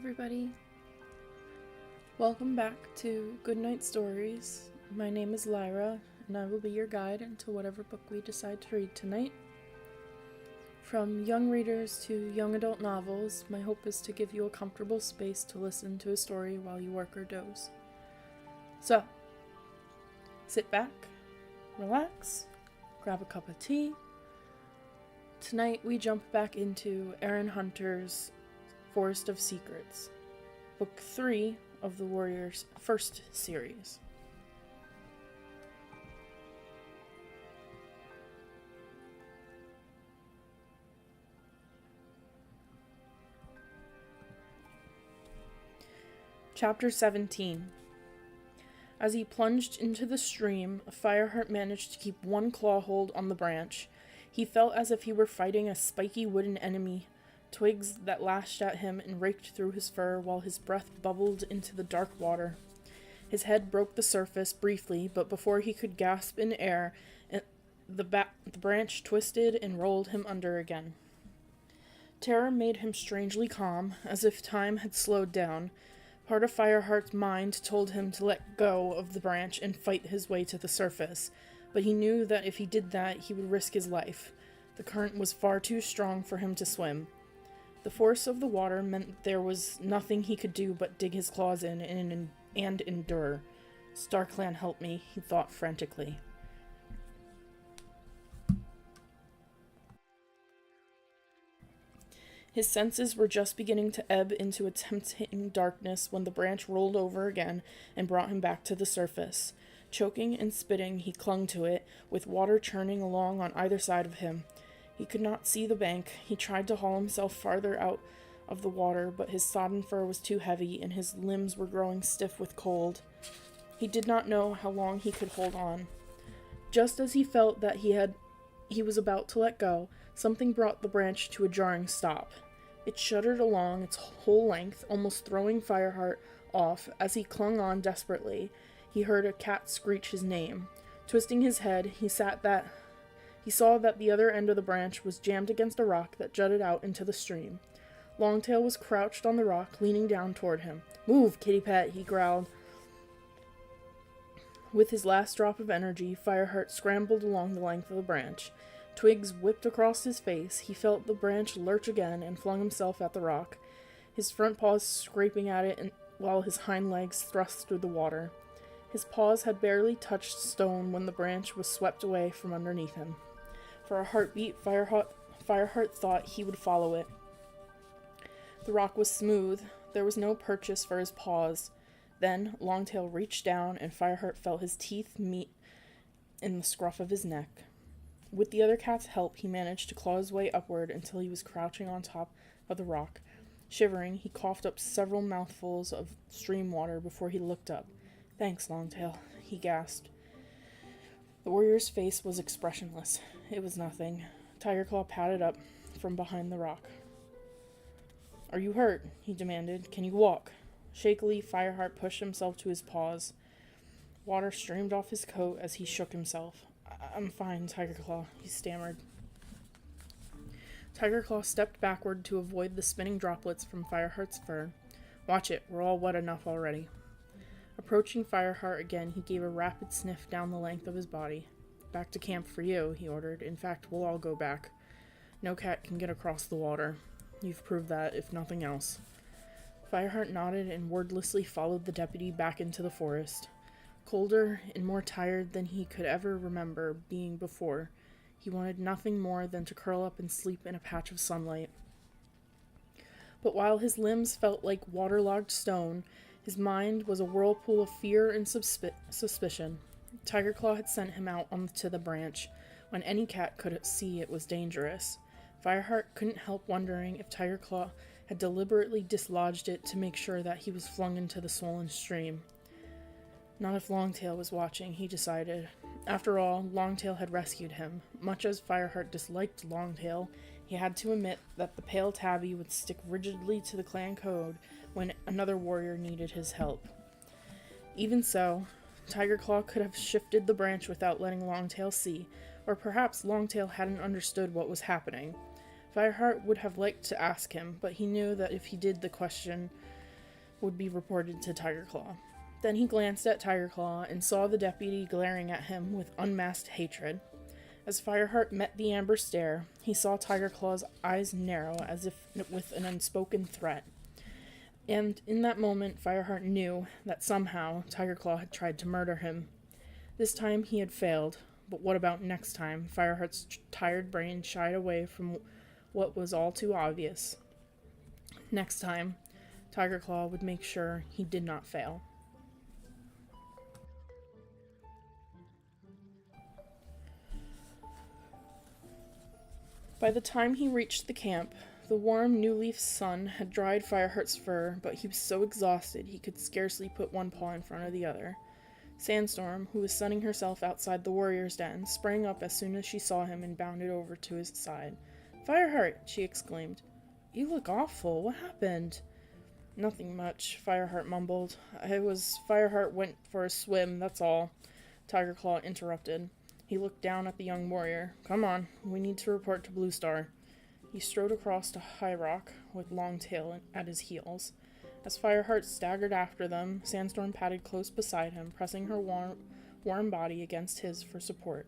everybody. Welcome back to Goodnight Stories. My name is Lyra, and I will be your guide into whatever book we decide to read tonight. From young readers to young adult novels, my hope is to give you a comfortable space to listen to a story while you work or doze. So, sit back, relax, grab a cup of tea. Tonight we jump back into Erin Hunter's Forest of Secrets, Book 3 of the Warrior's first series. Chapter 17. As he plunged into the stream, Fireheart managed to keep one claw hold on the branch. He felt as if he were fighting a spiky wooden enemy. Twigs that lashed at him and raked through his fur while his breath bubbled into the dark water. His head broke the surface briefly, but before he could gasp in air, the branch twisted and rolled him under again. Terror made him strangely calm, as if time had slowed down. Part of Fireheart's mind told him to let go of the branch and fight his way to the surface, but he knew that if he did that, he would risk his life. The current was far too strong for him to swim. The force of the water meant there was nothing he could do but dig his claws in and endure. StarClan help me, he thought frantically. His senses were just beginning to ebb into a tempting darkness when the branch rolled over again and brought him back to the surface. Choking and spitting, he clung to it, with water churning along on either side of him. He could not see the bank. He tried to haul himself farther out of the water, but his sodden fur was too heavy, and his limbs were growing stiff with cold. He did not know how long he could hold on. Just as he felt that he was about to let go, something brought the branch to a jarring stop. It shuddered along its whole length, almost throwing Fireheart off. As he clung on desperately, he heard a cat screech his name. Twisting his head, he saw that the other end of the branch was jammed against a rock that jutted out into the stream. Longtail was crouched on the rock, leaning down toward him. "Move, kitty pet," he growled. With his last drop of energy, Fireheart scrambled along the length of the branch. Twigs whipped across his face. He felt the branch lurch again and flung himself at the rock, his front paws scraping at it while his hind legs thrust through the water. His paws had barely touched stone when the branch was swept away from underneath him. For a heartbeat, Fireheart thought he would follow it. The rock was smooth. There was no purchase for his paws. Then Longtail reached down, and Fireheart felt his teeth meet in the scruff of his neck. With the other cat's help, he managed to claw his way upward until he was crouching on top of the rock. Shivering, he coughed up several mouthfuls of stream water before he looked up. "Thanks, Longtail," he gasped. The warrior's face was expressionless. It was nothing. Tigerclaw padded up from behind the rock. "Are you hurt?" he demanded. "Can you walk?" Shakily, Fireheart pushed himself to his paws. Water streamed off his coat as he shook himself. "I'm fine, Tigerclaw," he stammered. Tigerclaw stepped backward to avoid the spinning droplets from Fireheart's fur. "Watch it, we're all wet enough already." Approaching Fireheart again, he gave a rapid sniff down the length of his body. "Back to camp for you," he ordered. "In fact, we'll all go back. No cat can get across the water. You've proved that, if nothing else." Fireheart nodded and wordlessly followed the deputy back into the forest. Colder and more tired than he could ever remember being before, he wanted nothing more than to curl up and sleep in a patch of sunlight. But while his limbs felt like waterlogged stone, his mind was a whirlpool of fear and suspicion. Tigerclaw had sent him out onto the branch, when any cat could see it was dangerous. Fireheart couldn't help wondering if Tigerclaw had deliberately dislodged it to make sure that he was flung into the swollen stream. Not if Longtail was watching, he decided. After all, Longtail had rescued him. Much as Fireheart disliked Longtail, he had to admit that the pale tabby would stick rigidly to the clan code when another warrior needed his help. Even so, Tigerclaw could have shifted the branch without letting Longtail see, or perhaps Longtail hadn't understood what was happening. Fireheart would have liked to ask him, but he knew that if he did, the question would be reported to Tiger Claw. Then he glanced at Tiger Claw and saw the deputy glaring at him with unmasked hatred. As Fireheart met the amber stare, he saw Tiger Claw's eyes narrow as if with an unspoken threat. And in that moment, Fireheart knew that somehow Tiger Claw had tried to murder him. This time he had failed, but what about next time? Fireheart's tired brain shied away from what was all too obvious. Next time, Tiger Claw would make sure he did not fail. By the time he reached the camp, the warm New Leaf sun had dried Fireheart's fur, but he was so exhausted he could scarcely put one paw in front of the other. Sandstorm, who was sunning herself outside the warrior's den, sprang up as soon as she saw him and bounded over to his side. "Fireheart!" she exclaimed. "You look awful. What happened?" "Nothing much," Fireheart mumbled. Fireheart went for a swim, that's all," Tiger Claw interrupted. He looked down at the young warrior. "Come on, we need to report to Blue Star." He strode across to High Rock with Longtail at his heels. As Fireheart staggered after them, Sandstorm padded close beside him, pressing her warm body against his for support.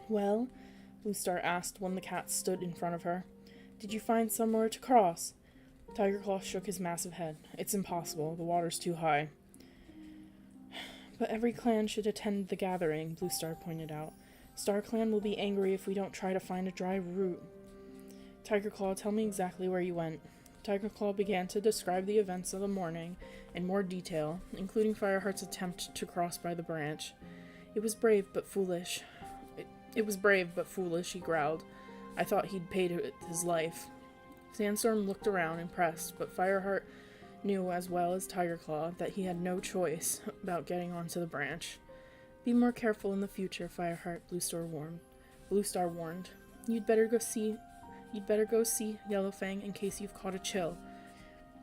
"Well?" Blue Star asked when the cat stood in front of her. "Did you find somewhere to cross?" Tiger Claw shook his massive head. "It's impossible. The water's too high." "But every clan should attend the gathering," Blue Star pointed out. "StarClan will be angry if we don't try to find a dry route." "Tiger Claw, tell me exactly where you went." Tiger Claw began to describe the events of the morning in more detail, including Fireheart's attempt to cross by the branch. It was brave but foolish, he growled. "I thought he'd paid with his life." Sandstorm looked around, impressed, but Fireheart knew as well as Tiger Claw that he had no choice about getting onto the branch. "Be more careful in the future, Fireheart," Blue Star warned. You'd better go see Yellowfang in case you've caught a chill."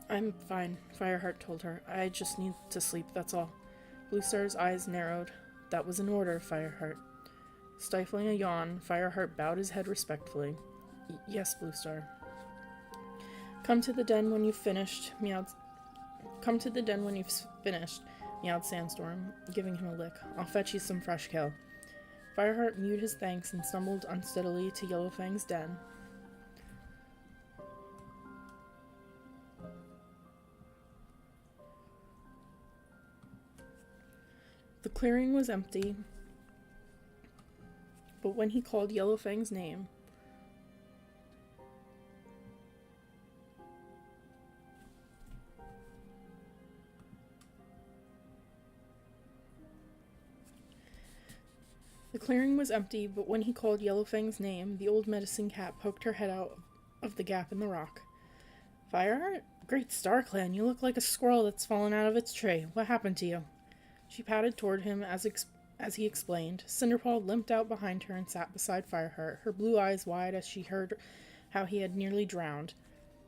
"I'm fine," Fireheart told her. "I just need to sleep, that's all." Blue Star's eyes narrowed. "That was an order, Fireheart." Stifling a yawn, Fireheart bowed his head respectfully. "Yes, Blue Star." Come to the den when you've finished, meowed Sandstorm, giving him a lick. "I'll fetch you some fresh kale." Fireheart mewed his thanks and stumbled unsteadily to Yellowfang's den. The clearing was empty, but when he called Yellowfang's name, the old medicine cat poked her head out of the gap in the rock. "Fireheart? Great StarClan, you look like a squirrel that's fallen out of its tree. What happened to you?" She padded toward him as he explained. Cinderpaw limped out behind her and sat beside Fireheart, her blue eyes wide as she heard how he had nearly drowned.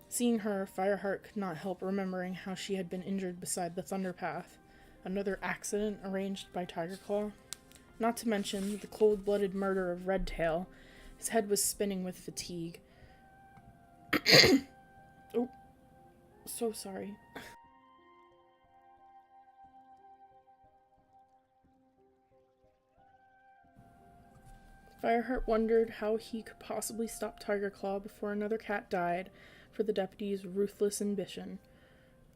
Seeing her, Fireheart could not help remembering how she had been injured beside the Thunderpath. Another accident arranged by Tiger Claw? Not to mention the cold-blooded murder of Redtail. His head was spinning with fatigue. "Oh, so sorry." Fireheart wondered how he could possibly stop Tiger Claw before another cat died for the deputy's ruthless ambition.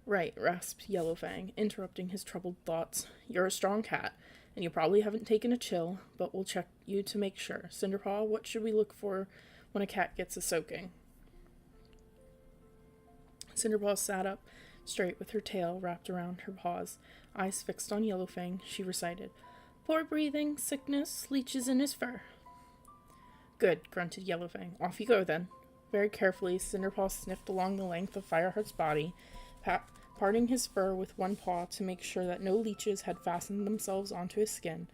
"Right," rasped Yellowfang, interrupting his troubled thoughts. "You're a strong cat, and you probably haven't taken a chill, but we'll check you to make sure. Cinderpaw, what should we look for when a cat gets a soaking?" Cinderpaw sat up straight with her tail wrapped around her paws. Eyes fixed on Yellowfang, she recited, "Poor breathing, sickness, leeches in his fur." "Good," grunted Yellowfang. "Off you go, then." Very carefully, Cinderpaw sniffed along the length of Fireheart's body, parting his fur with one paw to make sure that no leeches had fastened themselves onto his skin.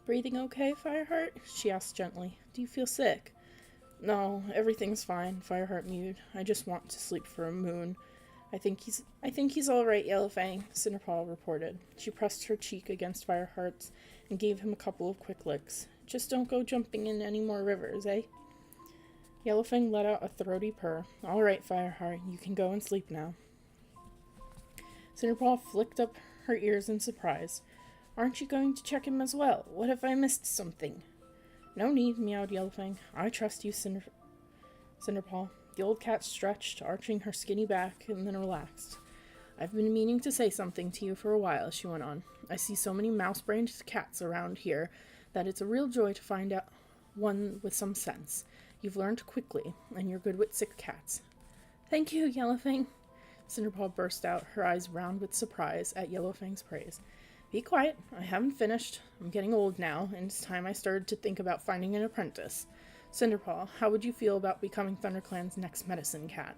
"Breathing okay, Fireheart?" she asked gently. "Do you feel sick?" "No, everything's fine," Fireheart mewed. "I just want to sleep for a moon." I think he's all right, Yellowfang," Cinderpaw reported. She pressed her cheek against Fireheart's and gave him a couple of quick licks. "Just don't go jumping in any more rivers, eh?" Yellowfang let out a throaty purr. "All right, Fireheart, you can go and sleep now." Cinderpaw flicked up her ears in surprise. Aren't you going to check him as well? What if I missed something? No need, meowed Yellowfang. I trust you, Cinderpaw. The old cat stretched, arching her skinny back, and then relaxed. I've been meaning to say something to you for a while, she went on. I see so many mouse-brained cats around here that it's a real joy to find out one with some sense. You've learned quickly, and you're good with sick cats. Thank you, Yellowfang. Cinderpaw burst out, her eyes round with surprise at Yellowfang's praise. Be quiet. I haven't finished. I'm getting old now, and it's time I started to think about finding an apprentice. Cinderpaw, how would you feel about becoming ThunderClan's next medicine cat?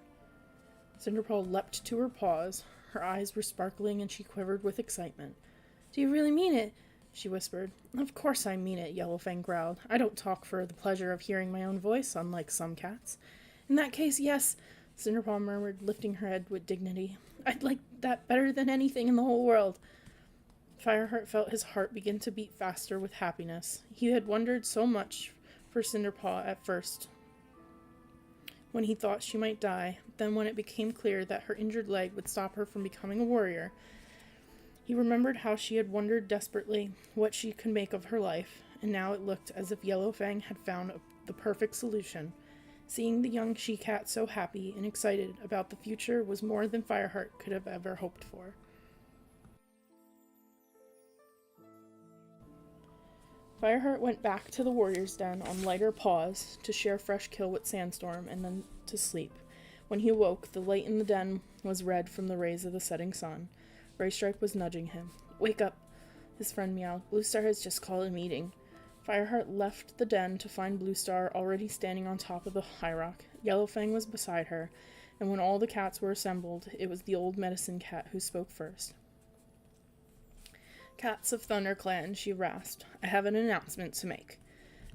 Cinderpaw leapt to her paws. Her eyes were sparkling, and she quivered with excitement. Do you really mean it? She whispered. Of course I mean it, Yellowfang growled. I don't talk for the pleasure of hearing my own voice, unlike some cats. In that case, yes, Cinderpaw murmured, lifting her head with dignity. I'd like that better than anything in the whole world. Fireheart felt his heart begin to beat faster with happiness. He had wondered so much for Cinderpaw at first, when he thought she might die. Then when it became clear that her injured leg would stop her from becoming a warrior, he remembered how she had wondered desperately what she could make of her life, and now it looked as if Yellowfang had found the perfect solution. Seeing the young she-cat so happy and excited about the future was more than Fireheart could have ever hoped for. Fireheart went back to the warrior's den on lighter paws to share fresh kill with Sandstorm and then to sleep. When he awoke, the light in the den was red from the rays of the setting sun. Graystripe was nudging him. Wake up, his friend meowed. Bluestar has just called a meeting. Fireheart left the den to find Bluestar already standing on top of the high rock. Yellowfang was beside her, and when all the cats were assembled, it was the old medicine cat who spoke first. Cats of ThunderClan, she rasped, I have an announcement to make.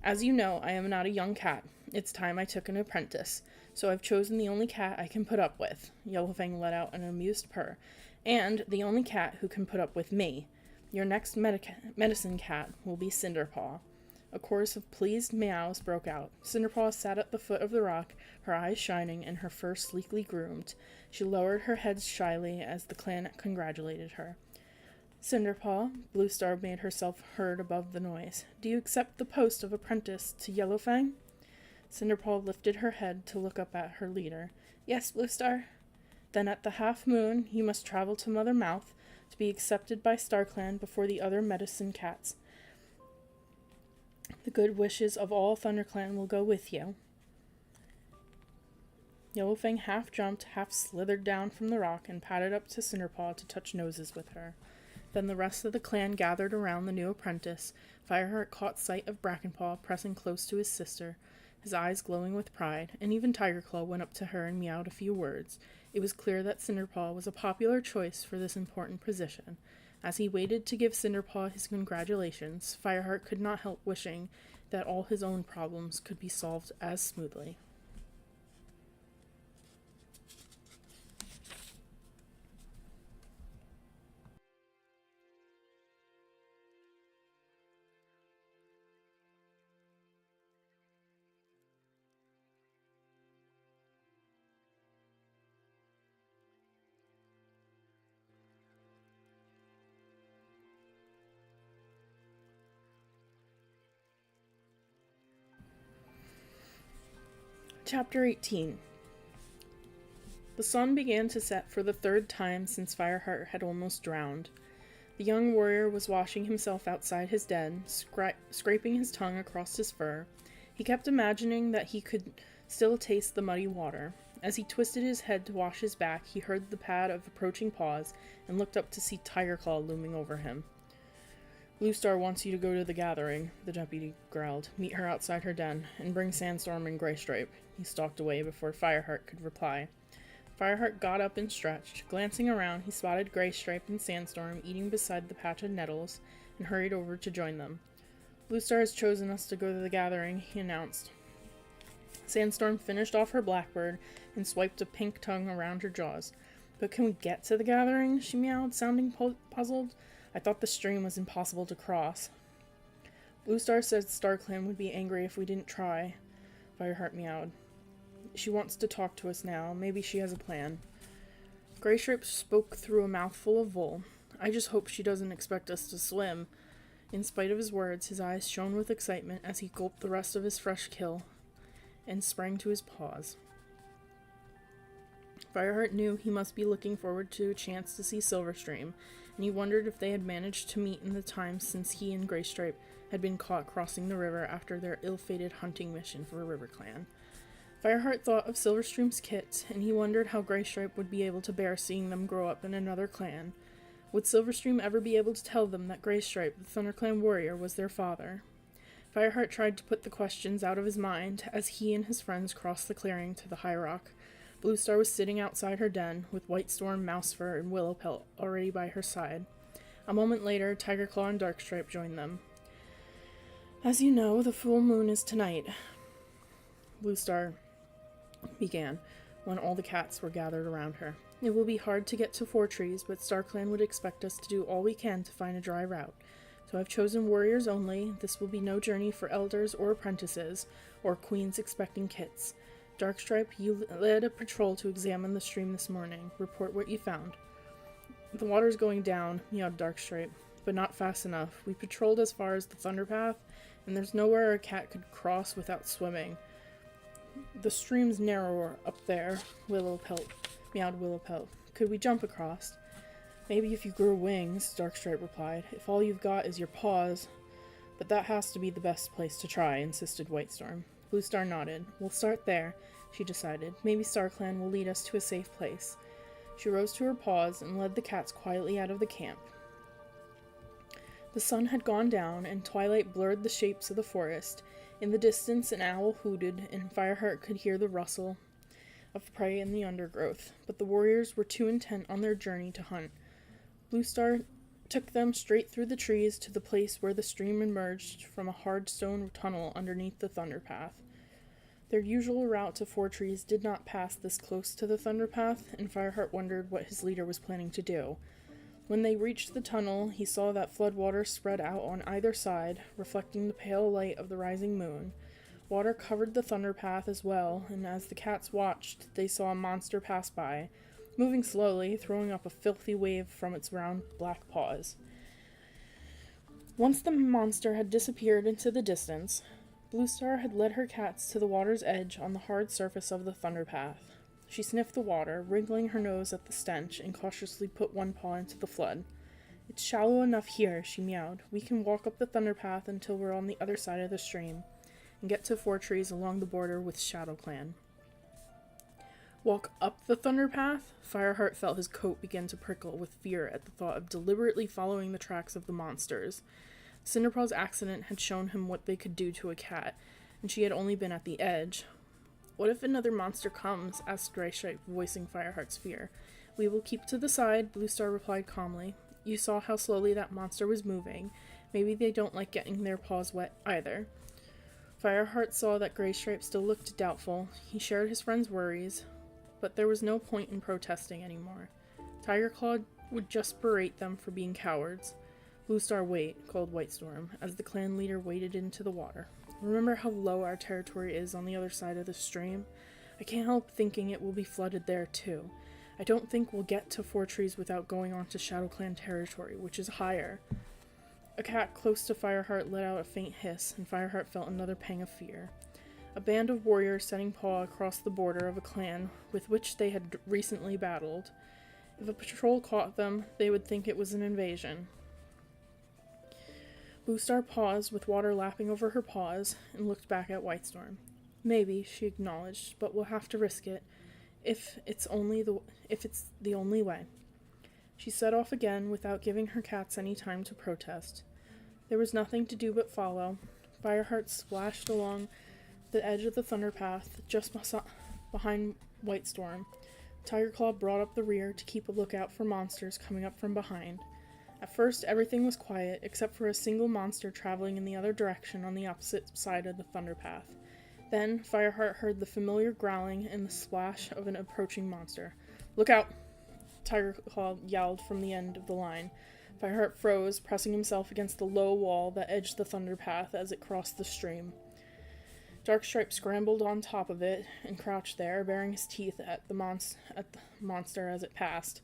As you know, I am not a young cat. It's time I took an apprentice, so I've chosen the only cat I can put up with. Yellowfang let out an amused purr. And the only cat who can put up with me. Your next medicine cat will be Cinderpaw. A chorus of pleased meows broke out. Cinderpaw sat at the foot of the rock, her eyes shining and her fur sleekly groomed. She lowered her head shyly as the clan congratulated her. Cinderpaw, Bluestar made herself heard above the noise. Do you accept the post of apprentice to Yellowfang? Cinderpaw lifted her head to look up at her leader. Yes, Bluestar. Then at the half moon, you must travel to Mother Mouth to be accepted by StarClan before the other medicine cats. The good wishes of all ThunderClan will go with you. Yellowfang half jumped, half slithered down from the rock and padded up to Cinderpaw to touch noses with her. Then the rest of the clan gathered around the new apprentice. Fireheart caught sight of Brackenpaw pressing close to his sister, his eyes glowing with pride, and even Tigerclaw went up to her and meowed a few words. It was clear that Cinderpaw was a popular choice for this important position. As he waited to give Cinderpaw his congratulations, Fireheart could not help wishing that all his own problems could be solved as smoothly. Chapter 18. The sun began to set for the third time since Fireheart had almost drowned. The young warrior was washing himself outside his den, scraping his tongue across his fur. He kept imagining that he could still taste the muddy water. As he twisted his head to wash his back, he heard the pad of approaching paws and looked up to see Tigerclaw looming over him. Bluestar wants you to go to the gathering, the deputy growled. Meet her outside her den, and bring Sandstorm and Graystripe. He stalked away before Fireheart could reply. Fireheart got up and stretched. Glancing around, he spotted Graystripe and Sandstorm eating beside the patch of nettles, and hurried over to join them. Bluestar has chosen us to go to the gathering, he announced. Sandstorm finished off her blackbird and swiped a pink tongue around her jaws. But can we get to the gathering? She meowed, sounding puzzled. I thought the stream was impossible to cross. Bluestar said StarClan would be angry if we didn't try. Fireheart meowed. She wants to talk to us now. Maybe she has a plan. Graystripe spoke through a mouthful of wool. I just hope she doesn't expect us to swim. In spite of his words, his eyes shone with excitement as he gulped the rest of his fresh kill and sprang to his paws. Fireheart knew he must be looking forward to a chance to see Silverstream, and he wondered if they had managed to meet in the time since he and Graystripe had been caught crossing the river after their ill-fated hunting mission for RiverClan. Fireheart thought of Silverstream's kit, and he wondered how Graystripe would be able to bear seeing them grow up in another clan. Would Silverstream ever be able to tell them that Graystripe, the ThunderClan warrior, was their father? Fireheart tried to put the questions out of his mind as he and his friends crossed the clearing to the high rock. Bluestar was sitting outside her den, with Whitestorm, Mousefur, and Willowpelt already by her side. A moment later, Tigerclaw and Darkstripe joined them. "As you know, the full moon is tonight," Bluestar began, when all the cats were gathered around her. "It will be hard to get to Four Trees, but StarClan would expect us to do all we can to find a dry route. So I've chosen warriors only. This will be no journey for elders or apprentices, or queens expecting kits. Darkstripe, you led a patrol to examine the stream this morning. Report what you found." "The water's going down," meowed Darkstripe, "but not fast enough. We patrolled as far as the Thunderpath, and there's nowhere a cat could cross without swimming. The stream's narrower up there," meowed Willowpelt. "Could we jump across?" "Maybe if you grew wings," Darkstripe replied. "If all you've got is your paws." "But that has to be the best place to try," insisted Whitestorm. Bluestar nodded. "We'll start there," she decided. "Maybe StarClan will lead us to a safe place." She rose to her paws and led the cats quietly out of the camp. The sun had gone down, and twilight blurred the shapes of the forest. In the distance, an owl hooted, and Fireheart could hear the rustle of prey in the undergrowth, but the warriors were too intent on their journey to hunt. Bluestar took them straight through the trees to the place where the stream emerged from a hard stone tunnel underneath the Thunderpath. Their usual route to Four Trees did not pass this close to the Thunderpath, and Fireheart wondered what his leader was planning to do. When they reached the tunnel, he saw that floodwater spread out on either side, reflecting the pale light of the rising moon. Water covered the Thunderpath as well, and as the cats watched, they saw a monster pass by, moving slowly, throwing up a filthy wave from its round black paws. Once the monster had disappeared into the distance, Bluestar had led her cats to the water's edge on the hard surface of the Thunderpath. She sniffed the water, wrinkling her nose at the stench, and cautiously put one paw into the flood. "It's shallow enough here," she meowed. "We can walk up the Thunderpath until we're on the other side of the stream, and get to Four Trees along the border with ShadowClan." Walk up the Thunderpath? Fireheart felt his coat begin to prickle with fear at the thought of deliberately following the tracks of the monsters. Cinderpaw's accident had shown him what they could do to a cat, and she had only been at the edge. "What if another monster comes?" asked Graystripe, voicing Fireheart's fear. "We will keep to the side," Bluestar replied calmly. "You saw how slowly that monster was moving. Maybe they don't like getting their paws wet either." Fireheart saw that Graystripe still looked doubtful. He shared his friend's worries, but there was no point in protesting anymore. Tigerclaw would just berate them for being cowards. "Bluestar, wait," called Whitestorm, as the clan leader waded into the water. "Remember how low our territory is on the other side of the stream? I can't help thinking it will be flooded there, too. I don't think we'll get to Four Trees without going onto ShadowClan territory, which is higher." A cat close to Fireheart let out a faint hiss, and Fireheart felt another pang of fear. A band of warriors setting paw across the border of a clan with which they had recently battled. If a patrol caught them, they would think it was an invasion. Bluestar paused, with water lapping over her paws, and looked back at Whitestorm. "Maybe," she acknowledged, "but we'll have to risk it, if it's the only way." She set off again, without giving her cats any time to protest. There was nothing to do but follow. Fireheart splashed along the edge of the Thunderpath, just behind Whitestorm. Tigerclaw brought up the rear to keep a lookout for monsters coming up from behind. At first, everything was quiet, except for a single monster traveling in the other direction on the opposite side of the Thunderpath. Then, Fireheart heard the familiar growling and the splash of an approaching monster. "Look out!" Tigerclaw yelled from the end of the line. Fireheart froze, pressing himself against the low wall that edged the Thunderpath as it crossed the stream. Darkstripe scrambled on top of it and crouched there, baring his teeth at the monster as it passed.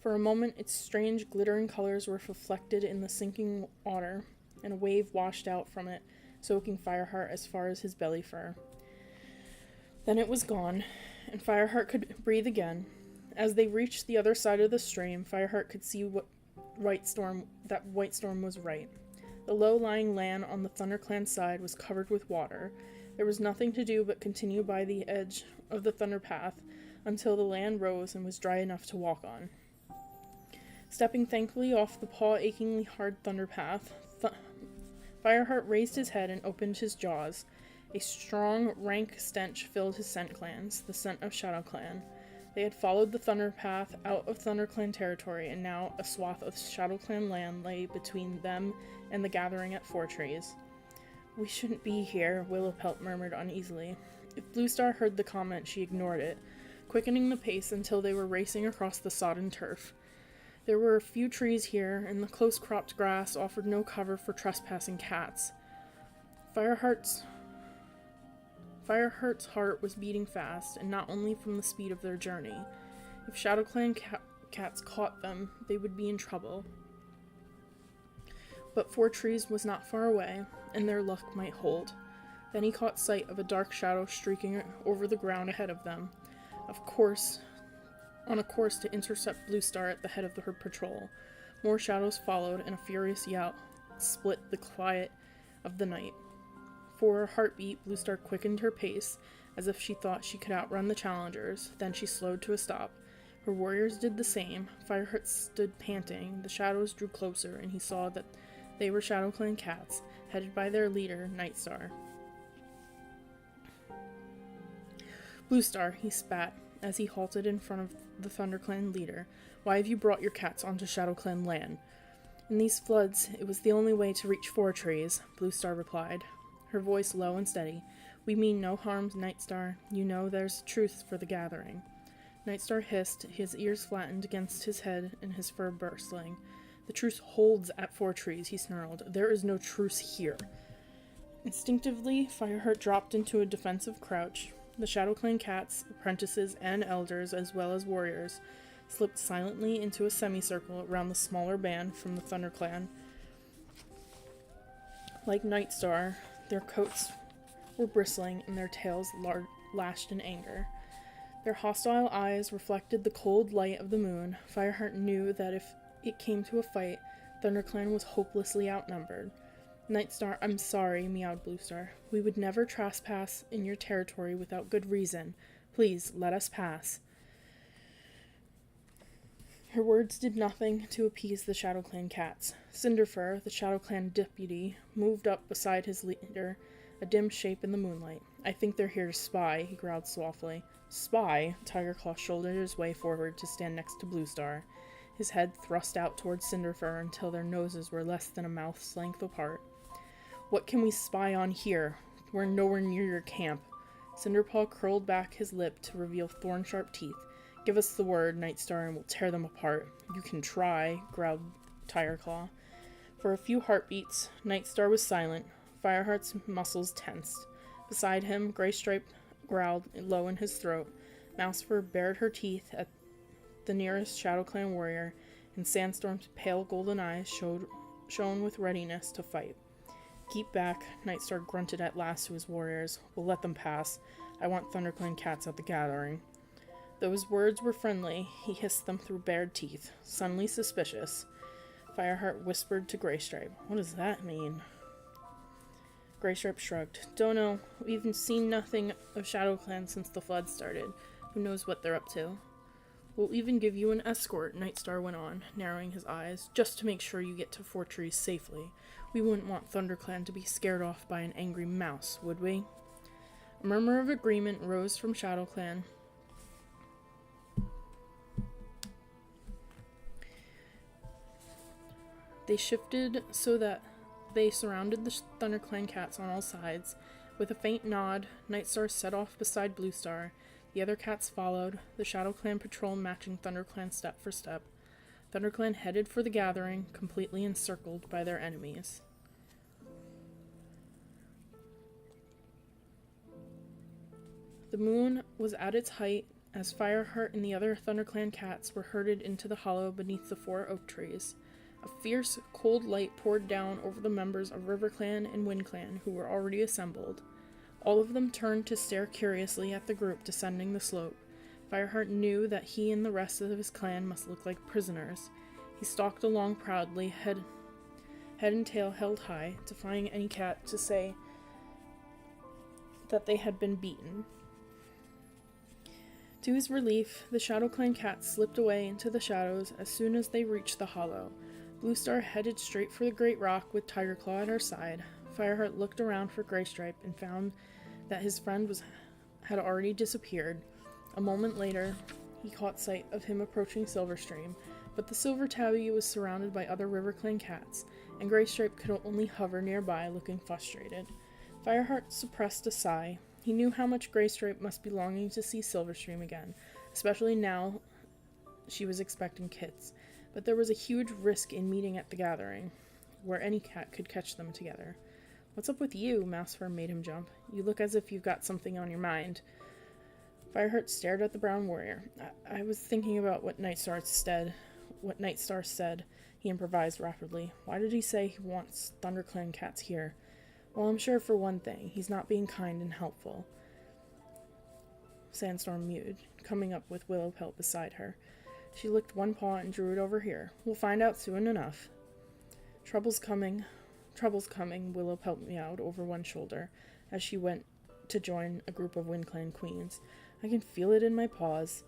For a moment, its strange, glittering colors were reflected in the sinking water, and a wave washed out from it, soaking Fireheart as far as his belly fur. Then it was gone, and Fireheart could breathe again. As they reached the other side of the stream, Fireheart could see that White Storm was right. The low-lying land on the ThunderClan side was covered with water. There was nothing to do but continue by the edge of the Thunder Path until the land rose and was dry enough to walk on. Stepping thankfully off the paw-achingly hard Thunder Path, Fireheart raised his head and opened his jaws. A strong, rank stench filled his scent glands, the scent of ShadowClan. They had followed the Thunder Path out of ThunderClan territory, and now a swath of ShadowClan land lay between them and the gathering at Four Trees. "We shouldn't be here," Willowpelt murmured uneasily. If Bluestar heard the comment, she ignored it, quickening the pace until they were racing across the sodden turf. There were a few trees here, and the close-cropped grass offered no cover for trespassing cats. Fireheart's heart was beating fast, and not only from the speed of their journey. If ShadowClan cats caught them, they would be in trouble. But Four Trees was not far away, and their luck might hold. Then he caught sight of a dark shadow streaking over the ground ahead of them. On a course to intercept Bluestar at the head of her patrol. More shadows followed, and a furious yell split the quiet of the night. For a heartbeat, Bluestar quickened her pace, as if she thought she could outrun the challengers. Then she slowed to a stop. Her warriors did the same. Fireheart stood panting. The shadows drew closer, and he saw that they were ShadowClan cats, headed by their leader, Nightstar. "Bluestar," he spat, as he halted in front of the ThunderClan leader. "Why have you brought your cats onto ShadowClan land?" "In these floods, it was the only way to reach Four Trees," Bluestar replied, her voice low and steady. "We mean no harm, Nightstar. You know there's truth for the gathering." Nightstar hissed, his ears flattened against his head and his fur bristling. "The truce holds at Four Trees," he snarled. "There is no truce here." Instinctively, Fireheart dropped into a defensive crouch. The ShadowClan cats, apprentices, and elders, as well as warriors, slipped silently into a semicircle around the smaller band from the ThunderClan. Like Nightstar, their coats were bristling and their tails lashed in anger. Their hostile eyes reflected the cold light of the moon. Fireheart knew that if it came to a fight, ThunderClan was hopelessly outnumbered. "Nightstar, I'm sorry," meowed Bluestar. "We would never trespass in your territory without good reason. Please, let us pass." Her words did nothing to appease the ShadowClan cats. Cinderfur, the ShadowClan deputy, moved up beside his leader, a dim shape in the moonlight. "I think they're here to spy," he growled softly. "Spy?" Tigerclaw shouldered his way forward to stand next to Bluestar, his head thrust out towards Cinderfur until their noses were less than a mouth's length apart. "What can we spy on here? We're nowhere near your camp." Cinderpaw curled back his lip to reveal thorn-sharp teeth. "Give us the word, Nightstar, and we'll tear them apart." "You can try," growled Tigerclaw. For a few heartbeats, Nightstar was silent. Fireheart's muscles tensed. Beside him, Graystripe growled low in his throat. Mousefur bared her teeth at the nearest ShadowClan warrior, and Sandstorm's pale golden eyes shone with readiness to fight. "Keep back," Nightstar grunted at last to his warriors. "We'll let them pass. I want ThunderClan cats at the gathering." Though his words were friendly, he hissed them through bared teeth. Suddenly suspicious, Fireheart whispered to Graystripe, "What does that mean?" Graystripe shrugged. "Don't know. We've seen nothing of ShadowClan since the flood started. Who knows what they're up to?" "We'll even give you an escort," Nightstar went on, narrowing his eyes, "just to make sure you get to Four Trees safely. We wouldn't want ThunderClan to be scared off by an angry mouse, would we?" A murmur of agreement rose from ShadowClan. They shifted so that they surrounded the ThunderClan cats on all sides. With a faint nod, Nightstar set off beside Bluestar. The other cats followed, the ShadowClan patrol matching ThunderClan step for step. ThunderClan headed for the gathering, completely encircled by their enemies. The moon was at its height as Fireheart and the other ThunderClan cats were herded into the hollow beneath the 4 oak trees. A fierce, cold light poured down over the members of RiverClan and WindClan who were already assembled. All of them turned to stare curiously at the group descending the slope. Fireheart knew that he and the rest of his clan must look like prisoners. He stalked along proudly, head and tail held high, defying any cat to say that they had been beaten. To his relief, the ShadowClan cats slipped away into the shadows as soon as they reached the hollow. Bluestar headed straight for the great rock with Tigerclaw at her side. Fireheart looked around for Graystripe and found that his friend had already disappeared. A moment later, he caught sight of him approaching Silverstream, but the Silver Tabby was surrounded by other RiverClan cats, and Graystripe could only hover nearby, looking frustrated. Fireheart suppressed a sigh. He knew how much Graystripe must be longing to see Silverstream again, especially now she was expecting kits, but there was a huge risk in meeting at the gathering, where any cat could catch them together. "What's up with you?" Mousefur made him jump. "You look as if you've got something on your mind." Fireheart stared at the brown warrior. I was thinking about what Nightstar said, he improvised rapidly. "Why did he say he wants ThunderClan cats here?" "Well, I'm sure for one thing, he's not being kind and helpful." Sandstorm mewed, coming up with Willowpelt beside her. She licked one paw and drew it over here. "We'll find out soon enough." Trouble's coming, Willowpelt meowed over one shoulder as she went to join a group of WindClan queens. "I can feel it in my paws."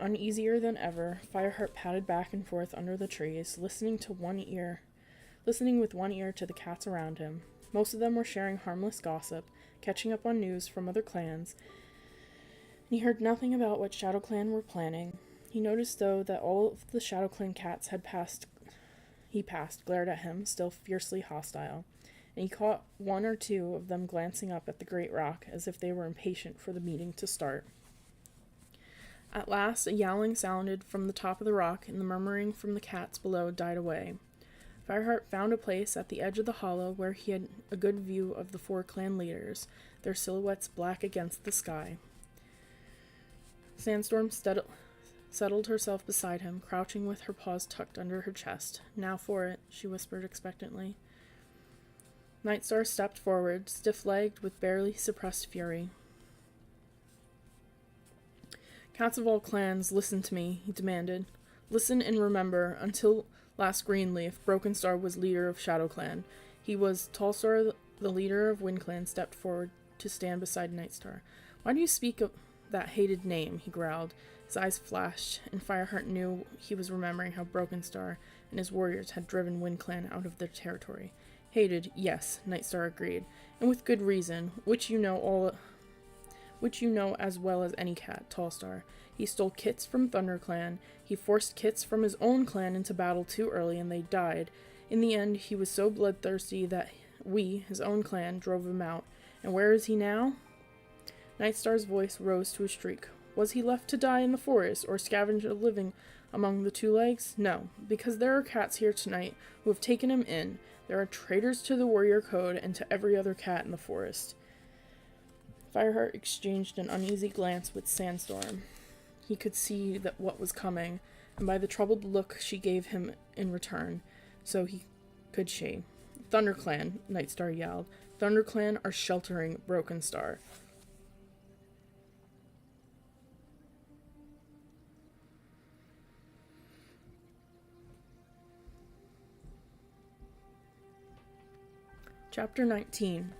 Uneasier than ever, Fireheart padded back and forth under the trees, listening with one ear to the cats around him. Most of them were sharing harmless gossip, catching up on news from other clans, and he heard nothing about what ShadowClan were planning. He noticed, though, that all of the ShadowClan cats glared at him, still fiercely hostile, and he caught one or two of them glancing up at the great rock as if they were impatient for the meeting to start. At last, a yowling sounded from the top of the rock, and the murmuring from the cats below died away. Fireheart found a place at the edge of the hollow where he had a good view of the 4 clan leaders, their silhouettes black against the sky. Sandstorm settled herself beside him, crouching with her paws tucked under her chest. "Now for it," she whispered expectantly. Nightstar stepped forward, stiff-legged with barely suppressed fury. "Cats of all clans, listen to me," he demanded. "Listen and remember, until last Greenleaf, Broken Star was leader of ShadowClan. He was Tallstar, the leader of WindClan, stepped forward to stand beside Nightstar. "Why do you speak of that hated name?" he growled. His eyes flashed, and Fireheart knew he was remembering how Broken Star and his warriors had driven WindClan out of their territory. "Hated, yes," Nightstar agreed, "and with good reason, which you know as well as any cat, Tallstar. He stole kits from ThunderClan. He forced kits from his own clan into battle too early, and they died. In the end, he was so bloodthirsty that we, his own clan, drove him out. And where is he now?" Nightstar's voice rose to a shriek. "Was he left to die in the forest, or scavenge a living among the two legs? No, because there are cats here tonight who have taken him in. There are traitors to the warrior code and to every other cat in the forest." Fireheart exchanged an uneasy glance with Sandstorm. He could see what was coming, and by the troubled look she gave him in return, so could she. "ThunderClan," Nightstar yelled. "ThunderClan are sheltering Broken Star." Chapter 19.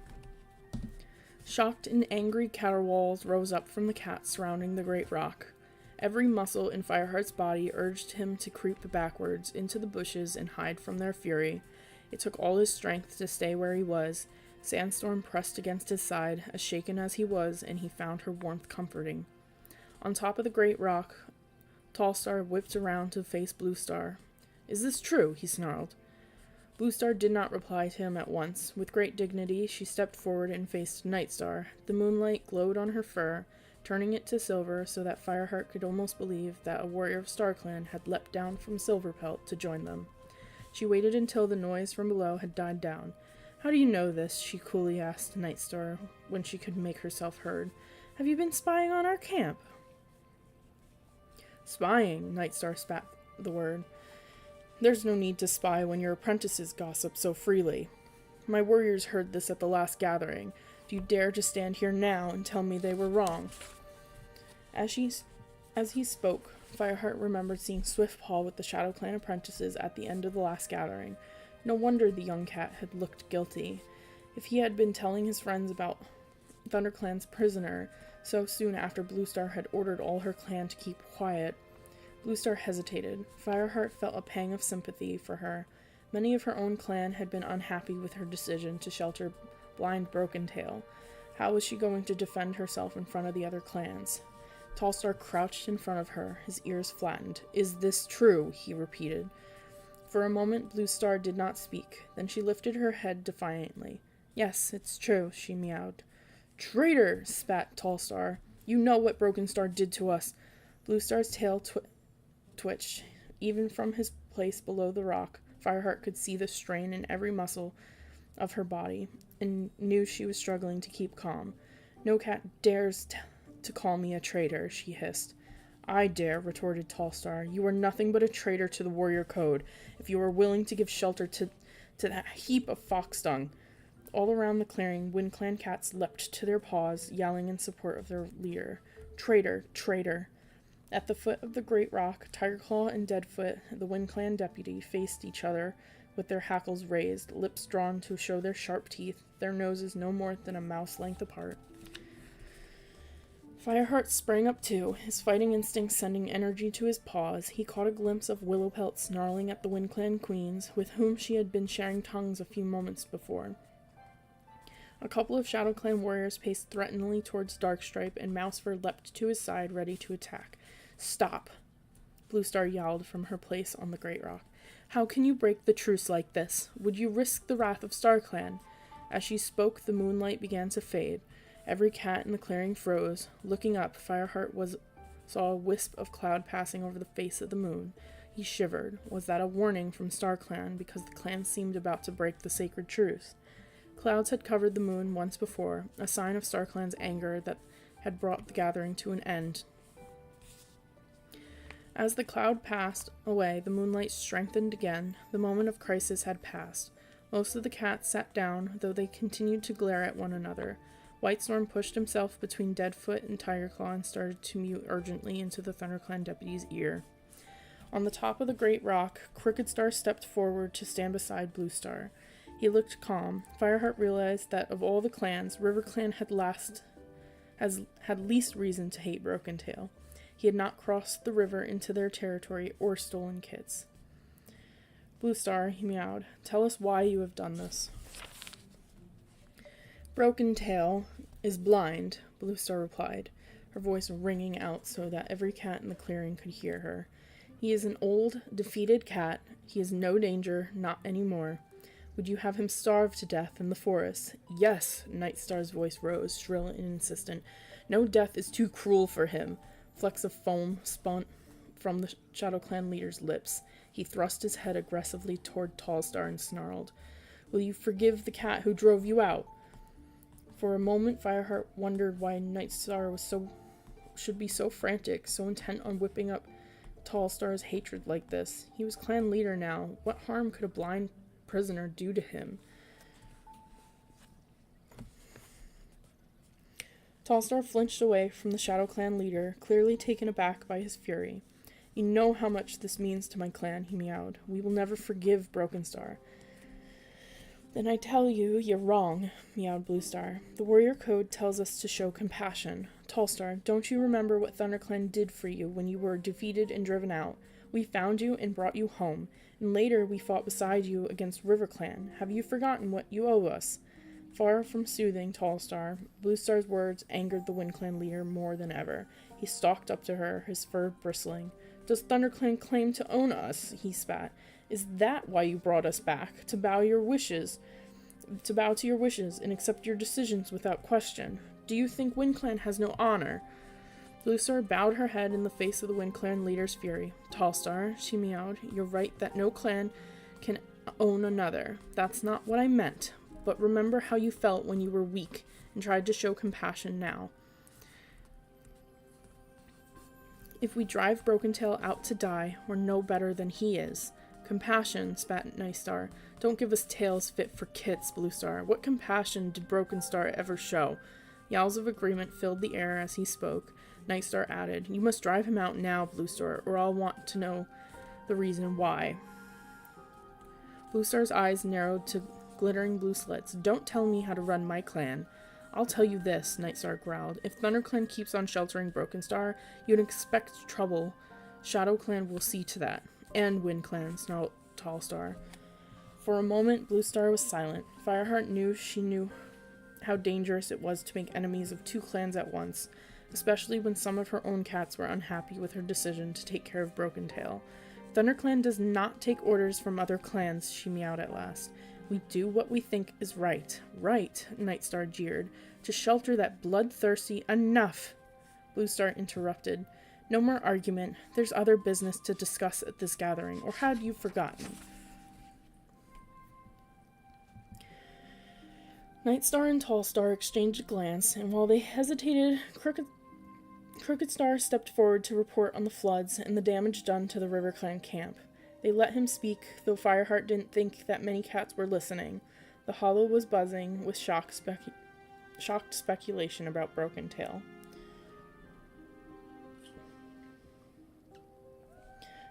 Shocked and angry caterwauls rose up from the cats surrounding the great rock. Every muscle in Fireheart's body urged him to creep backwards into the bushes and hide from their fury. It took all his strength to stay where he was. Sandstorm pressed against his side, as shaken as he was, and he found her warmth comforting. On top of the great rock, Tallstar whipped around to face Bluestar. "Is this true?" he snarled. Bluestar did not reply to him at once. With great dignity, she stepped forward and faced Nightstar. The moonlight glowed on her fur, turning it to silver so that Fireheart could almost believe that a warrior of StarClan had leapt down from Silverpelt to join them. She waited until the noise from below had died down. "How do you know this?" she coolly asked Nightstar when she could make herself heard. Have you been spying on our camp? Spying, Nightstar spat the word. There's no need to spy when your apprentices gossip so freely. My warriors heard this at the last gathering. Do you dare to stand here now and tell me they were wrong? As he spoke, Fireheart remembered seeing Swiftpaw with the Shadow Clan apprentices at the end of the last gathering. No wonder the young cat had looked guilty. If he had been telling his friends about ThunderClan's prisoner so soon after Bluestar had ordered all her clan to keep quiet. Bluestar hesitated. Fireheart felt a pang of sympathy for her. Many of her own clan had been unhappy with her decision to shelter blind Broken-Tail. How was she going to defend herself in front of the other clans? Tallstar crouched in front of her, his ears flattened. "Is this true?" he repeated. For a moment, Bluestar did not speak. Then she lifted her head defiantly. "Yes, it's true," she meowed. "Traitor!" spat Tallstar. "You know what Brokenstar did to us." Bluestar's tail twitched. Even from his place below the rock, Fireheart could see the strain in every muscle of her body, and knew she was struggling to keep calm. "No cat dares to call me a traitor," she hissed. "I dare," retorted Tallstar. "You are nothing but a traitor to the warrior code, if you are willing to give shelter to that heap of fox dung." All around the clearing, WindClan cats leapt to their paws, yelling in support of their leader. "Traitor! Traitor!" At the foot of the great rock, Tigerclaw and Deadfoot, the WindClan deputy, faced each other with their hackles raised, lips drawn to show their sharp teeth, their noses no more than a mouse length apart. Fireheart sprang up too, his fighting instincts sending energy to his paws. He caught a glimpse of Willowpelt snarling at the WindClan queens, with whom she had been sharing tongues a few moments before. A couple of Shadow Clan warriors paced threateningly towards Darkstripe, and Mousefur leapt to his side, ready to attack. "Stop!" Bluestar yowled from her place on the great rock. "How can you break the truce like this? Would you risk the wrath of StarClan?" As she spoke, the moonlight began to fade. Every cat in the clearing froze. Looking up, Fireheart saw a wisp of cloud passing over the face of the moon. He shivered. Was that a warning from StarClan, because the clan seemed about to break the sacred truce? Clouds had covered the moon once before, a sign of StarClan's anger that had brought the gathering to an end. As the cloud passed away, the moonlight strengthened again. The moment of crisis had passed. Most of the cats sat down, though they continued to glare at one another. Whitestorm pushed himself between Deadfoot and Tigerclaw and started to mew urgently into the ThunderClan deputy's ear. On the top of the great rock, Crookedstar stepped forward to stand beside Bluestar. He looked calm. Fireheart realized that of all the clans, RiverClan had least reason to hate Broken-Tail. He had not crossed the river into their territory or stolen kits. "Bluestar," he meowed, "tell us why you have done this." "Broken-Tail is blind," Bluestar replied, her voice ringing out so that every cat in the clearing could hear her. "He is an old, defeated cat. He is no danger, not any more. Would you have him starve to death in the forest?" "Yes," Nightstar's voice rose, shrill and insistent. "No death is too cruel for him." Flecks of foam spun from the Shadow Clan leader's lips. He thrust his head aggressively toward Tallstar and snarled, "Will you forgive the cat who drove you out?" For a moment, Fireheart wondered why Nightstar should be so frantic, so intent on whipping up Tallstar's hatred like this. He was clan leader now. What harm could a blind prisoner do to him? Tallstar flinched away from the Shadow Clan leader, clearly taken aback by his fury. "You know how much this means to my clan," he meowed. "We will never forgive Brokenstar." "Then I tell you, you're wrong," meowed Bluestar. "The warrior code tells us to show compassion. Tallstar, don't you remember what ThunderClan did for you when you were defeated and driven out? We found you and brought you home, and later we fought beside you against RiverClan. Have you forgotten what you owe us?" Far from soothing Tallstar, Bluestar's words angered the WindClan leader more than ever. He stalked up to her, his fur bristling. "Does ThunderClan claim to own us?" he spat. "Is that why you brought us back? To bow to your wishes and accept your decisions without question? Do you think WindClan has no honor?" Bluestar bowed her head in the face of the WindClan leader's fury. "Tallstar," she meowed, "you're right that no clan can own another. That's not what I meant. But remember how you felt when you were weak and tried to show compassion now." If we drive Broken Tail out to die, we're no better than he is. Compassion, spat Night Star. Don't give us tales fit for kits, Blue Star. What compassion did Broken Star ever show? Yowls of agreement filled the air as he spoke. Night Star added, You must drive him out now, Blue Star, or I'll want to know the reason why. Blue Star's eyes narrowed to glittering blue slits. Don't tell me how to run my clan. I'll tell you this, Night Star growled. If ThunderClan keeps on sheltering Broken Star, you'd expect trouble. ShadowClan will see to that. And WindClan, snarled Tall Star. For a moment, Blue Star was silent. Fireheart knew she knew how dangerous it was to make enemies of two clans at once, especially when some of her own cats were unhappy with her decision to take care of Broken Tail. ThunderClan does not take orders from other clans, she meowed at last. We do what we think is right. Right, Night Star jeered. To shelter that bloodthirsty— Enough! Blue Star interrupted. No more argument. There's other business to discuss at this gathering, or had you forgotten? Night Star and Tall Star exchanged a glance, and while they hesitated, Crooked Star stepped forward to report on the floods and the damage done to the River Clan camp. They let him speak, though Fireheart didn't think that many cats were listening. The hollow was buzzing with shocked speculation about Broken Tail.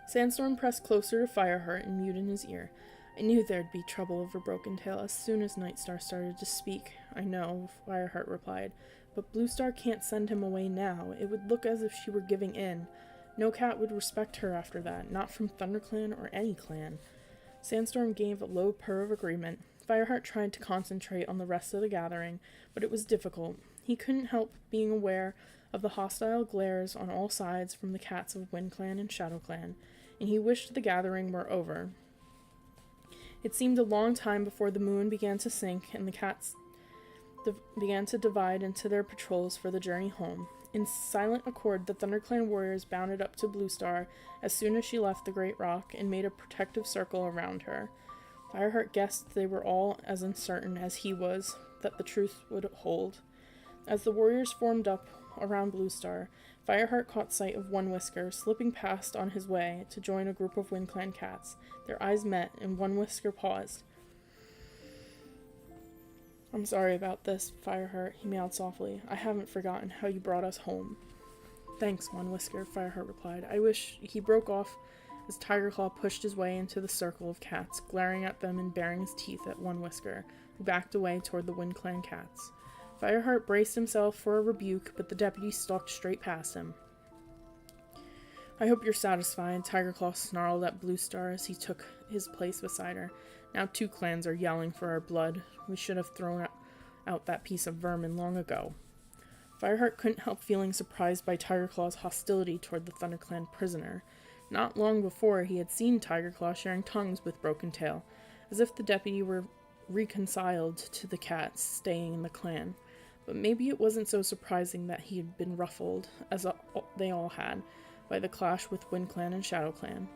Sandstorm pressed closer to Fireheart and mewed in his ear. I knew there'd be trouble over Broken Tail as soon as Night Star started to speak. I know, Fireheart replied, but Blue Star can't send him away now. It would look as if she were giving in. No cat would respect her after that, not from ThunderClan or any clan. Sandstorm gave a low purr of agreement. Fireheart tried to concentrate on the rest of the gathering, but it was difficult. He couldn't help being aware of the hostile glares on all sides from the cats of WindClan and ShadowClan, and he wished the gathering were over. It seemed a long time before the moon began to sink and the cats began to divide into their patrols for the journey home. In silent accord, the ThunderClan warriors bounded up to Blue Star as soon as she left the Great Rock and made a protective circle around her. Fireheart guessed they were all as uncertain as he was that the truth would hold. As the warriors formed up around Blue Star, Fireheart caught sight of One Whisker slipping past on his way to join a group of WindClan cats. Their eyes met, and One Whisker paused. I'm sorry about this, Fireheart, he meowed softly. I haven't forgotten how you brought us home. Thanks, One Whisker, Fireheart replied. I wish— He broke off as Tigerclaw pushed his way into the circle of cats, glaring at them and baring his teeth at One Whisker, who backed away toward the WindClan cats. Fireheart braced himself for a rebuke, but the deputy stalked straight past him. I hope you're satisfied, Tigerclaw snarled at Blue Star as he took his place beside her. Now 2 clans are yelling for our blood. We should have thrown out that piece of vermin long ago. Fireheart couldn't help feeling surprised by Tigerclaw's hostility toward the ThunderClan prisoner. Not long before, he had seen Tigerclaw sharing tongues with Broken Tail, as if the deputy were reconciled to the cats staying in the clan. But maybe it wasn't so surprising that he had been ruffled, as they all had, by the clash with WindClan and ShadowClan.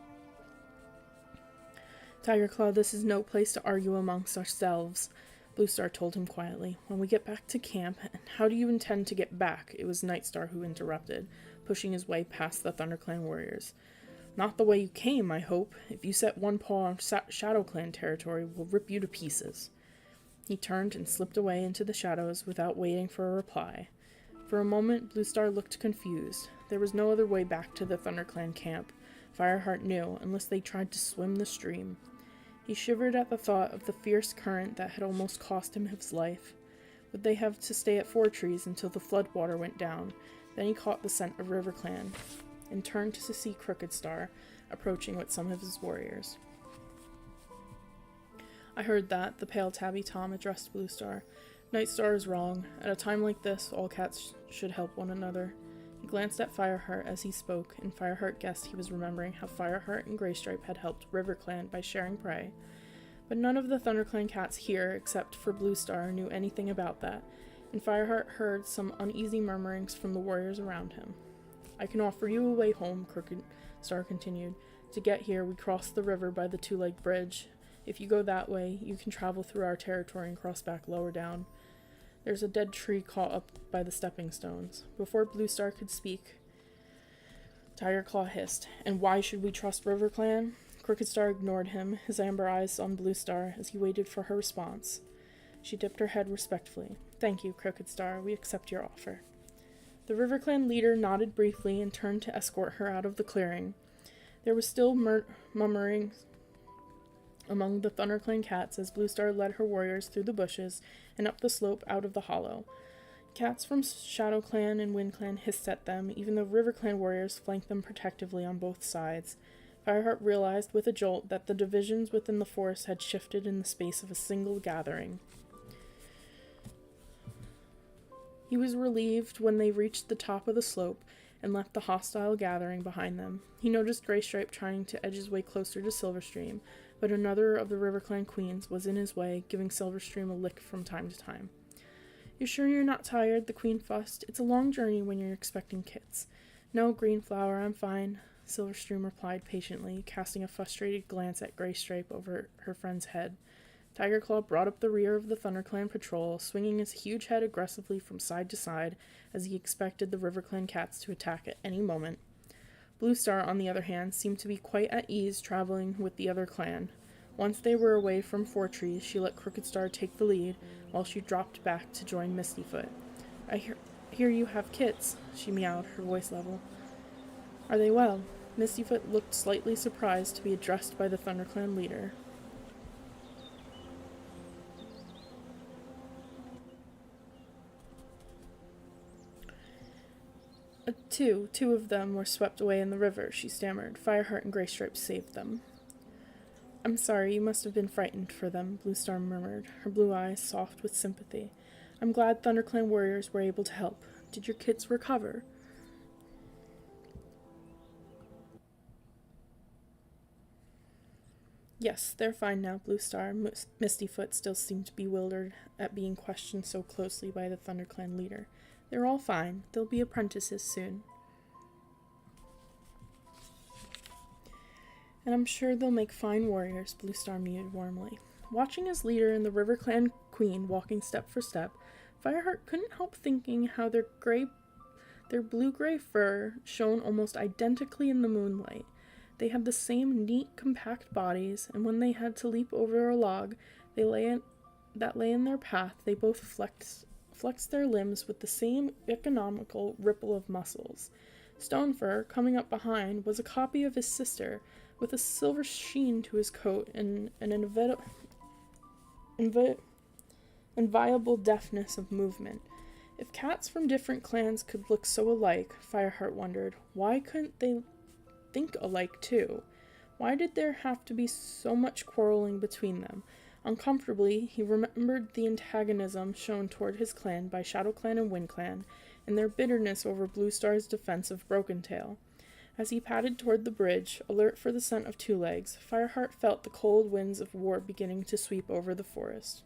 Tigerclaw, this is no place to argue amongst ourselves, Blue Star told him quietly. When we get back to camp— And how do you intend to get back? It was Night Star who interrupted, pushing his way past the ThunderClan warriors. Not the way you came, I hope. If you set one paw on ShadowClan territory, we'll rip you to pieces. He turned and slipped away into the shadows without waiting for a reply. For a moment, Blue Star looked confused. There was no other way back to the ThunderClan camp, Fireheart knew, unless they tried to swim the stream. He shivered at the thought of the fierce current that had almost cost him his life. Would they have to stay at Four Trees until the floodwater went down? Then he caught the scent of RiverClan, and turned to see Crooked Star approaching with some of his warriors. I heard that, the pale tabby Tom addressed Blue Star. Night Star is wrong. At a time like this, all cats should help one another. He glanced at Fireheart as he spoke, and Fireheart guessed he was remembering how Fireheart and Graystripe had helped RiverClan by sharing prey. But none of the ThunderClan cats here, except for Blue Star, knew anything about that, and Fireheart heard some uneasy murmurings from the warriors around him. I can offer you a way home, Crooked Star continued. To get here, we cross the river by the two-leg bridge. If you go that way, you can travel through our territory and cross back lower down. There's a dead tree caught up by the stepping stones. Before Blue Star could speak, Tiger Claw hissed. And why should we trust RiverClan? Crooked Star ignored him, his amber eyes on Blue Star as he waited for her response. She dipped her head respectfully. Thank you, Crooked Star. We accept your offer. The RiverClan leader nodded briefly and turned to escort her out of the clearing. There was still murmuring among the ThunderClan cats as Blue Star led her warriors through the bushes and up the slope out of the hollow. Cats from ShadowClan and WindClan hissed at them, even though RiverClan warriors flanked them protectively on both sides. Fireheart realized with a jolt that the divisions within the forest had shifted in the space of a single gathering. He was relieved when they reached the top of the slope and left the hostile gathering behind them. He noticed Graystripe trying to edge his way closer to Silverstream, but another of the RiverClan queens was in his way, giving Silverstream a lick from time to time. You sure you're not tired? The queen fussed. It's a long journey when you're expecting kits. No, Greenflower, I'm fine, Silverstream replied patiently, casting a frustrated glance at Graystripe over her friend's head. Tiger Claw brought up the rear of the ThunderClan patrol, swinging his huge head aggressively from side to side as he expected the RiverClan cats to attack at any moment. Blue Star, on the other hand, seemed to be quite at ease traveling with the other clan. Once they were away from Four Trees, she let Crooked Star take the lead, while she dropped back to join Mistyfoot. I hear you have kits, she meowed, her voice level. Are they well? Mistyfoot looked slightly surprised to be addressed by the ThunderClan leader. Two of them were swept away in the river, she stammered. Fireheart and Graystripe saved them. I'm sorry, you must have been frightened for them, Blue Star murmured, her blue eyes soft with sympathy. I'm glad ThunderClan warriors were able to help. Did your kits recover? Yes, they're fine now, Blue Star. Mistyfoot still seemed bewildered at being questioned so closely by the ThunderClan leader. They're all fine. They'll be apprentices soon. And I'm sure they'll make fine warriors, Blue Star mewed warmly. Watching his leader and the RiverClan queen walking step for step, Fireheart couldn't help thinking how their blue-gray fur shone almost identically in the moonlight. They had the same neat, compact bodies, and when they had to leap over a log that lay in their path, they both flexed their limbs with the same economical ripple of muscles. Stonefur, coming up behind, was a copy of his sister, with a silver sheen to his coat and an inviolable deftness of movement. If cats from different clans could look so alike, Fireheart wondered, why couldn't they think alike too? Why did there have to be so much quarreling between them? Uncomfortably, he remembered the antagonism shown toward his clan by ShadowClan and WindClan, and their bitterness over Blue Star's defense of Broken Tail. As he padded toward the bridge, alert for the scent of Two Legs, Fireheart felt the cold winds of war beginning to sweep over the forest.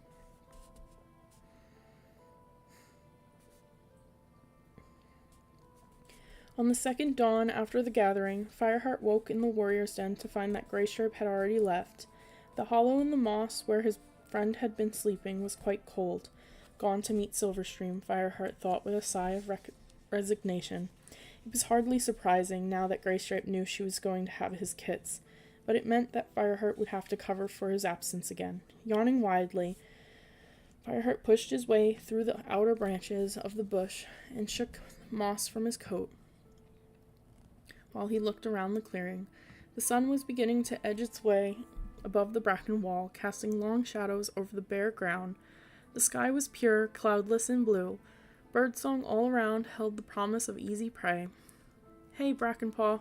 On the second dawn after the gathering, Fireheart woke in the warrior's den to find that Graystripe had already left. The hollow in the moss where his friend had been sleeping was quite cold. Gone to meet Silverstream, Fireheart thought with a sigh of resignation. It was hardly surprising now that Graystripe knew she was going to have his kits, but it meant that Fireheart would have to cover for his absence again. Yawning widely, Fireheart pushed his way through the outer branches of the bush and shook moss from his coat. While he looked around the clearing, the sun was beginning to edge its way above the bracken wall, casting long shadows over the bare ground. The sky was pure, cloudless, and blue. Birdsong all around held the promise of easy prey. Hey, Brackenpaw,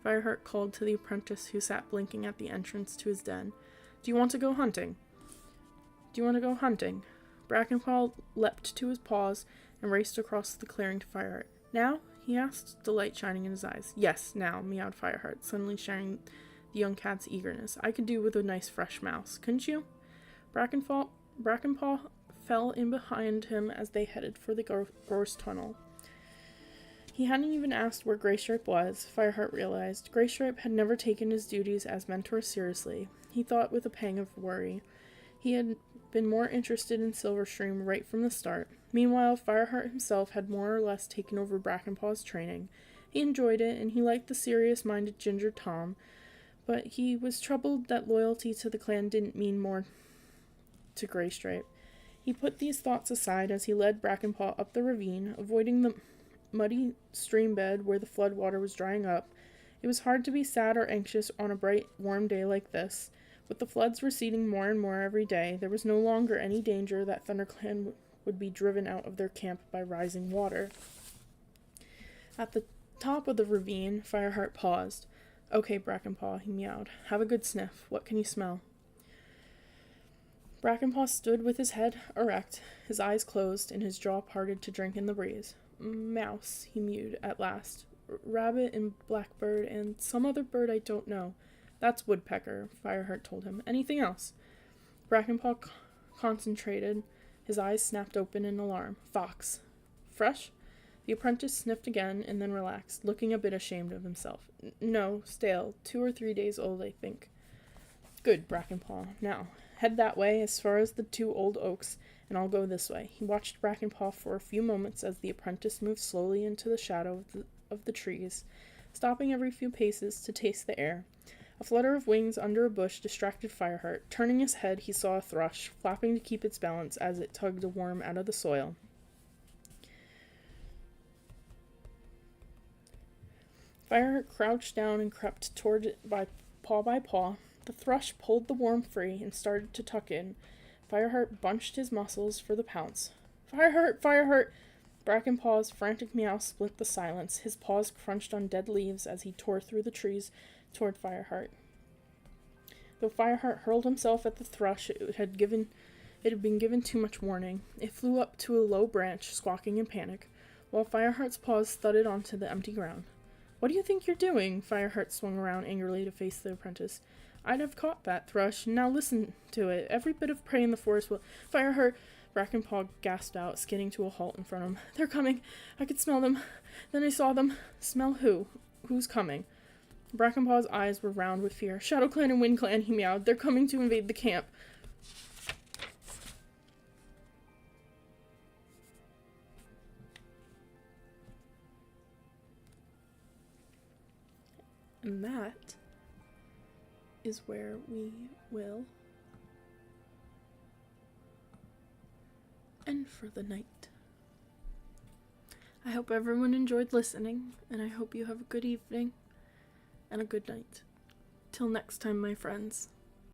Fireheart called to the apprentice who sat blinking at the entrance to his den. Do you want to go hunting? Brackenpaw leapt to his paws and raced across the clearing to Fireheart. Now? He asked, delight shining in his eyes. Yes, now, meowed Fireheart, suddenly sharing the young cat's eagerness. I could do with a nice fresh mouse, couldn't you? Brackenpaw fell in behind him as they headed for the gorse tunnel. He hadn't even asked where Graystripe was, Fireheart realized. Graystripe had never taken his duties as mentor seriously. He thought with a pang of worry. He had been more interested in Silverstream right from the start. Meanwhile, Fireheart himself had more or less taken over Brackenpaw's training, He enjoyed it, and he liked the serious-minded Ginger Tom, but he was troubled that loyalty to the clan didn't mean more to Graystripe. He put these thoughts aside as he led Brackenpaw up the ravine, avoiding the muddy stream bed where the flood water was drying up. It was hard to be sad or anxious on a bright, warm day like this. With the floods receding more and more every day, there was no longer any danger that ThunderClan would be driven out of their camp by rising water. At the top of the ravine, Fireheart paused. "Okay, Brackenpaw," he meowed. "Have a good sniff. What can you smell?" Brackenpaw stood with his head erect, his eyes closed, and his jaw parted to drink in the breeze. "Mouse," he mewed at last. "Rabbit and blackbird and some other bird I don't know." "That's woodpecker," Fireheart told him. "Anything else?" Brackenpaw concentrated. His eyes snapped open in alarm. "Fox." "Fresh?" The apprentice sniffed again and then relaxed, looking a bit ashamed of himself. "No, stale. 2 or 3 days old, I think." "Good, Brackenpaw. Now, head that way as far as the 2 old oaks, and I'll go this way." He watched Brackenpaw for a few moments as the apprentice moved slowly into the shadow of the trees, stopping every few paces to taste the air. A flutter of wings under a bush distracted Fireheart. Turning his head, he saw a thrush, flapping to keep its balance as it tugged a worm out of the soil. Fireheart crouched down and crept toward it by paw. The thrush pulled the worm free and started to tuck in. Fireheart bunched his muscles for the pounce. "Fireheart! Fireheart!" Brackenpaw's frantic meow split the silence. His paws crunched on dead leaves as he tore through the trees toward Fireheart. Though Fireheart hurled himself at the thrush, it had been given too much warning. It flew up to a low branch, squawking in panic, while Fireheart's paws thudded onto the empty ground. "What do you think you're doing?" Fireheart swung around angrily to face the apprentice. "I'd have caught that thrush. Now listen to it. Every bit of prey in the forest will—" "Fireheart!" Brackenpaw gasped out, skidding to a halt in front of him. "They're coming! I could smell them. Then I saw them." "Smell who? Who's coming?" Brackenpaw's eyes were round with fear. "ShadowClan and WindClan," he meowed. "They're coming to invade the camp." And that is where we will end for the night. I hope everyone enjoyed listening, and I hope you have a good evening and a good night. Till next time, my friends.